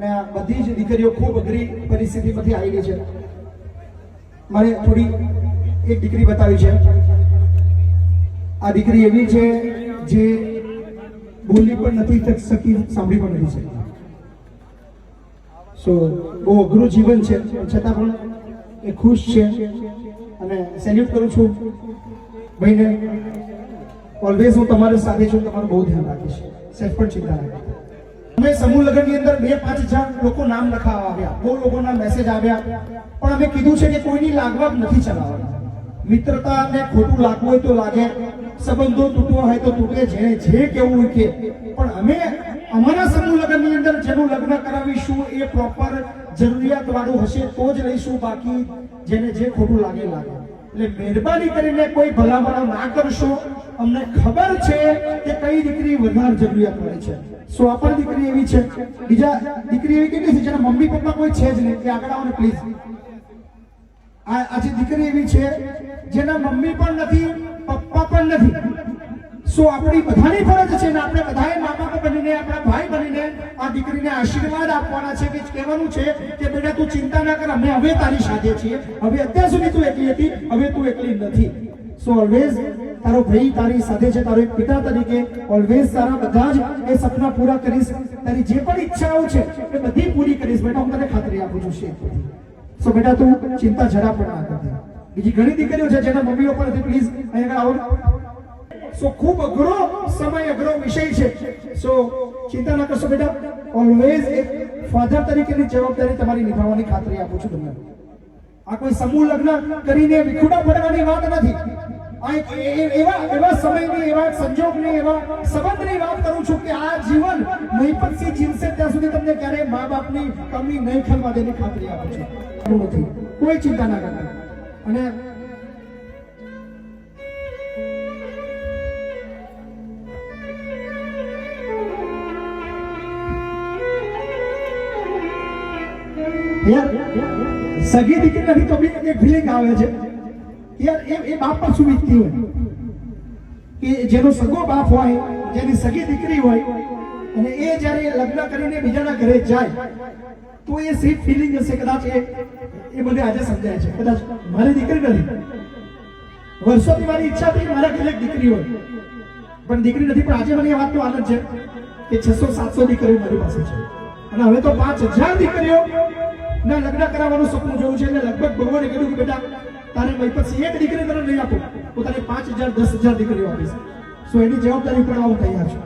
અને આ બધી જ દીકરીઓ ખૂબ અઘરી પરિસ્થિતિમાંથી આવી ગઈ છે. મારે થોડી એક દીકરી બતાવી છે. આ દીકરી એવી છે જે બોલી પણ નથી શકી, સાંભળી પણ નથી શકતી. સો બહુ અઘરું જીવન છે, છતાં પણ એ ખુશ છે અને સેલ્યુટ કરું છું ભાઈને. ઓલવેઝ હું તમારી સાથે છું, તમારું બહુ ધ્યાન રાખીશ, સેલ્ફ પણ ચિંતા રાખીશ. અમે સમૂહ લગ્નની અંદર 2-5 લોકો નામ લખાવા આવ્યા, બહુ લોકોના મેસેજ આવ્યા, પણ અમે કીધું છે કે કોઈની લાગવગ નથી ચલાવવાની. મિત્રતાને ખોટું લાગવું હોય તો લાગે, સંબંધો તૂટવા હોય તો તૂટે, જેને જે કેવું હોય કે, પણ અમે અમારા સમૂહ લગ્નની અંદર જેનું લગ્ન કરાવીશું એ પ્રોપર જરૂરિયાત વાળું હશે તો જ લઈશું, બાકી જેને જે ખોટું લાગે લાગે. એટલે મહેરબાની કરીને કોઈ ભલામણો ના કરશો. અમને ખબર છે કે કઈ દીકરી વધારે જરૂરિયાત પડે છે. સો આ પણ દીકરી એવી છે. બીજા દીકરી એવી કેટલી છે જેના મમ્મી પપ્પા કોઈ છે જ નહીં, તે આગળ આવો ને પ્લીઝ. આજે દીકરી એવી છે જેના મમ્મી પણ નથી, પપ્પા પણ નથી. સો આપણી બધાની ફરજ છે ને આપણે બધાએ મા બાપ બનીને, આપણા ભાઈ બનીને આ દીકરીને આશીર્વાદ આપવાના છે, કે કહેવાનું છે કે બેટા તું ચિંતા ના કર, અમે હવે તારી સાથે છીએ. હવે અત્યાર સુધી તું એકલી હતી, હવે તું એકલી નથી. સો ઓલવેઝ તારો ભાઈ તારી સાથે છે, તારો એક પિતા તરીકે ઓલવેઝ તારા બધા જ એ સપના પૂરા કરીશ. તારી જે પણ ઈચ્છાઓ છે એ બધી પૂરી કરીશ બેટા, હું તને ખાતરી આપું છું. સો બેટા તું ચિંતા જરા પણ ના કરતી. બીજી ઘણી દીકરીઓ છે જેના મમ્મીઓ પણ નથી, પ્લીઝ અહીંયા આવો. સો ખૂબ અઘરો સમય, અઘરો વિષય છે. સો ચિંતા ના કરશો બેટા, ઓલવેઝ એક ફાધર તરીકેની જવાબદારી તમારી નિભાવવાની ખાતરી આપું છું તમને. આ કોઈ સમૂહ લગ્ન કરીને વિખુટા પડવાની વાત નથી. આ એવા સમયની, એવા સંજોગની, એવા સંબંધની વાત કરું છું કે આ જીવન મહિપતસિંહ જીવશે ત્યાં સુધી તમને ક્યારેય મા બાપની કમી નહીં ખલવા દેની ખાતરી આપું છું. નથી, કોઈ ચિંતા ના કરતા. અને સગી દીકરી નથી તો બી એક ફિલિંગ આવે છે યાર, એ બાપ પર શું વીતતી હોય કે જેનો સગો બાપ હોય, જેની સગી દીકરી હોય અને એ જ્યારે લગ્ન કરીને બીજાના ઘરે જાય તો એ સેફ ફિલિંગ હશે. કદાચ એ મને આજે સમજાય છે. કદાચ મારી દીકરી નથી, વર્ષોથી મારી ઈચ્છા હતી મારા ઘરે એક દીકરી હોય, પણ દીકરી નથી. પણ આજે મને એ વાતનો આનંદ છે કે 600-700 દીકરીઓ મારી પાસે છે અને હવે તો 5000 દીકરીઓ ના લગ્ન કરાવવાનું સપનું જોયું છે. એટલે લગભગ ભગવાને કહ્યું કે બેટા તારે મહિપતસિંહ એક દીકરી તને નહીં આપું, પોતાને 5000-10,000 દીકરીઓ આપીશ. સો એની જવાબદારી પણ હું તૈયાર છું.